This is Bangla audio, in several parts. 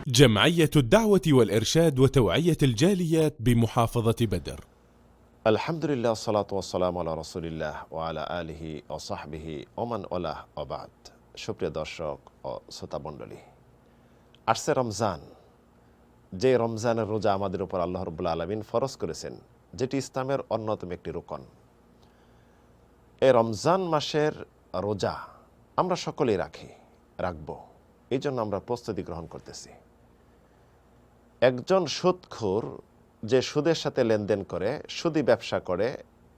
جمعية الدعوة والإرشاد وتوعية الجاليات بمحافظة بدر. আলহামদুলিল্লাহ والصلاة والسلام على رسول الله وعلى آله وصحبه ومن والاه وبعد। সুপ্রিয় দর্শক ও শ্রোতা মণ্ডলী, আসছে রমজান। যে রমজানের রোজা আমাদের উপর আল্লাহ রাব্বুল আলামিন ফরজ করেছেন, যেটি ইসলামের অন্যতম একটি রুকন। এই রমজান মাসের রোজা আমরা সকলেই রাখব। এই জন্য আমরা প্রস্তুতি গ্রহণ করতেছি। একজন সুদখোর যে সুদের সাথে লেনদেন করে, সুদি ব্যবসা করে,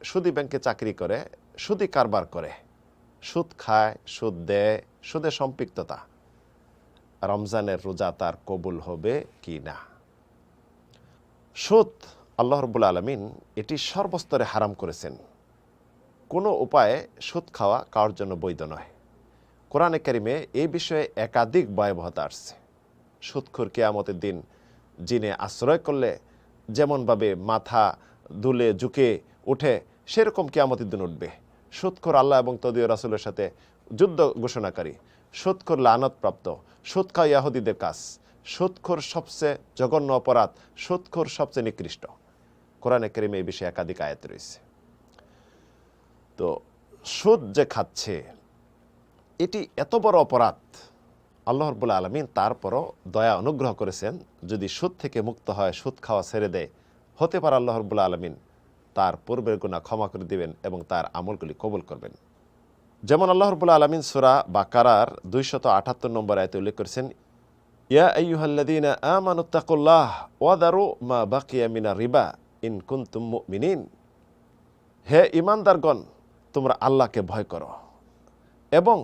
সুদি ব্যাংকে চাকরি করে, সুদি কারবার করে, সুদ খায়, সুদ দেয়, সুদে সম্পৃক্ততা, রমজানের রোজা তার কবুল হবে কি না? সুদ আল্লাহ রাব্বুল আলামিন এটি সর্বস্তরে হারাম করেছেন। কোনো উপায়ে সুদ খাওয়া কারোর জন্য বৈধ নয়। কোরআনে কারিমে এই বিষয়ে একাধিক ভয়াবহতা আসছে। সুদখোর কিয়ামতের দিন জিনে আশ্রয় করলে যেমনভাবে মাথা দুলে ঝুঁকে উঠে, সেরকম কিয়ামতের দিন উঠবে। সুদখোর আল্লাহ এবং তদীয় রাসূলের সাথে যুদ্ধ ঘোষণাকারী, সুদখোর লানত-প্রাপ্ত, সুদ খাওয়া ইহুদীদের কাজ, সুদখোর সবচেয়ে জঘন্য অপরাধ, সুদখোর সবচেয়ে নিকৃষ্ট। কোরআনে কারিমে এই বিষয়ে একাধিক আয়াত রয়েছে। তো সুদ যে খাচ্ছে, এটি এত বড় অপরাধ। আল্লাহ রাব্বুল আলামিন তারপরও দয়া অনুগ্রহ করেছেন, যদি সুদ থেকে মুক্ত হয়, সুদ খাওয়া ছেড়ে দেয়, হতে পারে আল্লাহ রাব্বুল আলামিন তার পূর্বের গুনাহ ক্ষমা করে দিবেন এবং তার আমলগুলি কবুল করবেন। যেমন আল্লাহ রাব্বুল আলামিন সূরা বাকারার 278 নম্বর আয়াতে উল্লেখ করেছেন, ইয়া আইয়ুহাল্লাযীনা আমানুত্তাকুল্লাহ ওয়া যারু মা বাকিয়া মিনার রিবা ইন কুনতুম মুমিনিন। হে ঈমানদারগণ, তোমরা আল্লাহকে ভয় করো এবং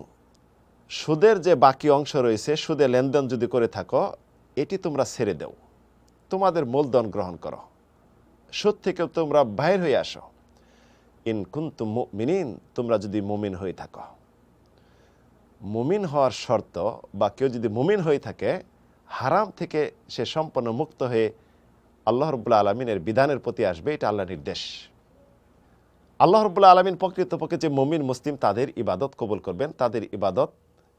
সুদের যে বাকি অংশ রয়েছে, সুদে লেনদেন যদি করে থাকো, এটি তোমরা ছেড়ে দাও, তোমাদের মূলধন গ্রহণ করো, সুদ থেকে তোমরা বাইর হয়ে আসো। ইন কুনতুম মুমিনিন, তোমরা যদি মুমিন হয়ে থাকো। মুমিন হওয়ার শর্ত, বা কেউ যদি মুমিন হয়ে থাকে, হারাম থেকে সে সম্পূর্ণ মুক্ত হয়ে আল্লাহ রাব্বুল আলামিনের বিধানের প্রতি আসবে, এটা আল্লাহর নির্দেশ। আল্লাহ রাব্বুল আলামিন প্রকৃতপক্ষে যে মুমিন মুসলিম, তাদের ইবাদত কবুল করবেন, তাদের ইবাদত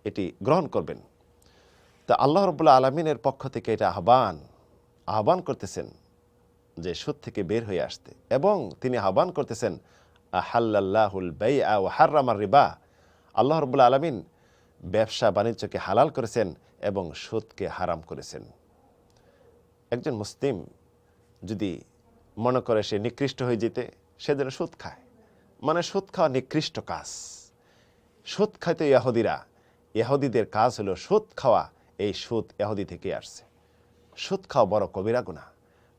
এটি গ্রহণ করবেন। তা আল্লাহ রাব্বুল আলামিনের পক্ষ থেকে এটা আহ্বান করতেছেন যে সুদ থেকে বের হয়ে আসতে, এবং তিনি আহ্বান করতেছেন আহাল্লাল্লাহুল বাইআ ওয়া হাররামার রিবা। আল্লাহ রাব্বুল আলামিন ব্যবসা বাণিজ্যকে হালাল করেছেন এবং সুদকে হারাম করেছেন। একজন মুসলিম যদি মনে করে সে নিকৃষ্ট হয়ে যেতে, সে যেন সুদ খায়, মানে সুদ খাওয়া নিকৃষ্ট কাজ। সুদ খাইতে ইহুদিদের কাজ হলো সুদ খাওয়া। এই সুদ ইহুদি থেকে আসছে। সুদ খাওয়া বড় কবিরা গুনাহ।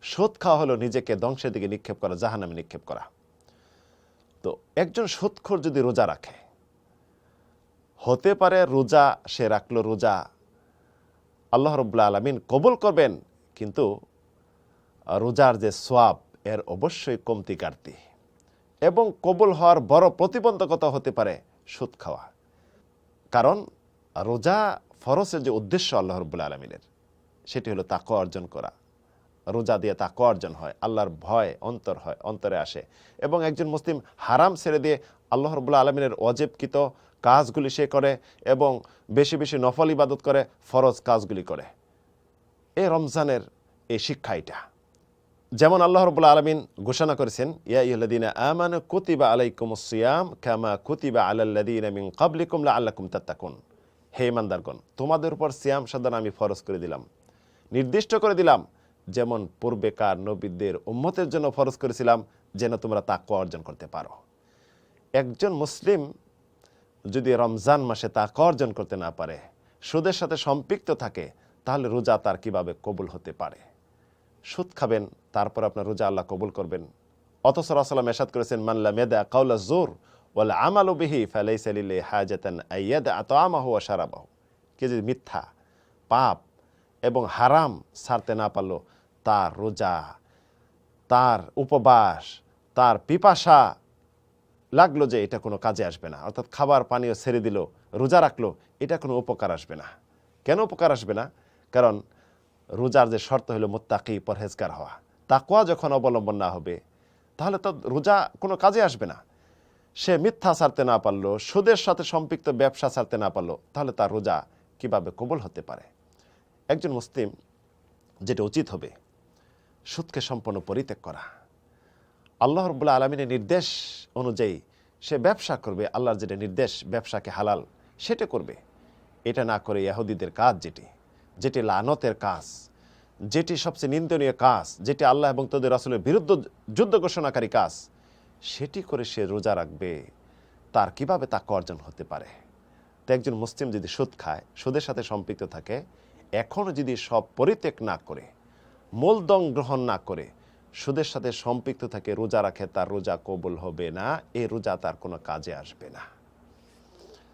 সুদ খাওয়া হলো নিজেকে ধ্বংসের দিকে নিক্ষেপ করা, জাহান্নামে নিক্ষেপ করা। তো একজন সুদখোর যদি রোজা রাখে, হতে পারে রোজা সে রাখলো, রোজা আল্লাহ রাব্বুল আলামিন কবুল করবেন, কিন্তু রোজার যে সওয়াব, এর অবশ্যই কমতি কাটতি, এবং কবুল হওয়ার বড় প্রতিবন্ধকতা হতে পারে সুদ খাওয়া। কারণ রোজা ফরজের যে উদ্দেশ্য আল্লাহ রাব্বুল আলামিনের, সেটি হলো তাকওয়া অর্জন করা। রোজা দিয়ে তাকওয়া অর্জন হয়, আল্লাহর ভয় অন্তরে আসে, এবং একজন মুসলিম হারাম ছেড়ে দিয়ে আল্লাহ রাব্বুল আলামিনের ওয়াজিবকৃত কাজগুলি সে করে, এবং বেশি বেশি নফল ইবাদত করে, ফরজ কাজগুলি করে। এই রমজানের এই শিক্ষা এটা। যেমন আল্লাহ রাব্বুল আলামিন ঘোষণা করেছেন, ইয়া আইয়ুহাল্লাযীনা আমানু কুতিবা আলাইকুমুস সিয়াম কামা কুতিবা আলাল্লাযীনা মিন ক্বাবলিকুম লাআল্লাকুম তাত্তাকুন। হে ঈমানদারগণ, তোমাদের উপর সিয়াম সাধনা আমি ফরজ করে দিলাম, নির্দিষ্ট করে দিলাম, যেমন পূর্বেকার নবীদের উম্মতের জন্য ফরজ করেছিলাম, যেন তোমরা তাকওয়া অর্জন করতে পারো। একজন মুসলিম যদি রমজান মাসে তাকওয়া অর্জন করতে না পারে, সুদের সাথে সম্পৃক্ত থাকে, তাহলে রোজা তার কিভাবে কবুল হতে পারে? সুদ খাবেন, তারপর আপনার রোজা আল্লাহ কবুল করবেন। অথচ রাসূলুল্লাহ সাল্লাল্লাহু আলাইহি ওয়াসাল্লাম ইরশাদ করেছেন, মান লাম ইয়াদা কাওলা যুর ওয়াল আমালু বিহি ফালাইসা লিল্লাহি হাজাতান আইয়াদা তাআমাহু ওয়া শারাবাহু। কে যদি মিথ্যা, পাপ এবং হারাম ছাড়তে না পারলো, তার রোজা, তার উপবাস, তার পিপাসা লাগলো যে এটা কোনো কাজে আসবে না, অর্থাৎ খাবার পানীয় ছেড়ে দিল, রোজা রাখলো, এটা কোনো উপকার আসবে না। কেন উপকার আসবে না? কারণ রোজার যে শর্ত হলো মুত্তাকি, পরহেজগার হওয়া। তাকওয়া যখন অবলম্বন না হবে, তাহলে তো রোজা কোনো কাজে আসবে না। সে মিথ্যা ছাড়তে না পারলো, সুদের সাথে সম্পৃক্ত ব্যবসা ছাড়তে না পারলো, তাহলে তার রোজা কিভাবে কবুল হতে পারে? একজন মুসলিম যেটা উচিত হবে সুদকে সম্পূর্ণ পরিত্যাগ করা। আল্লাহ রাব্বুল আলামিনের নির্দেশ অনুযায়ী সে ব্যবসা করবে, আল্লাহর যেটা নির্দেশ ব্যবসাকে হালাল সেটা করবে। এটা না করে ইহুদিদের কাজ যেটি লানতের কাজ, যেটি সবচেয়ে নিন্দনীয় কাজ, যেটি আল্লাহ এবং তাদের রাসূলের বিরুদ্ধে যুদ্ধ ঘোষণাকারী কাজ, সেটি করে সে রোজা রাখবে, তার কিভাবে তাকওয়া অর্জন হতে পারে? তো একজন মুসলিম যদি সুদ খায়, সুদের সাথে সম্পৃক্ত থাকে, এখনও যদি সব পরিত্যাগ না করে, মূলধন গ্রহণ না করে সুদের সাথে সম্পৃক্ত থাকে, রোজা রাখে, তার রোজা কবুল হবে না, এই রোজা তার কোনো কাজে আসবে না।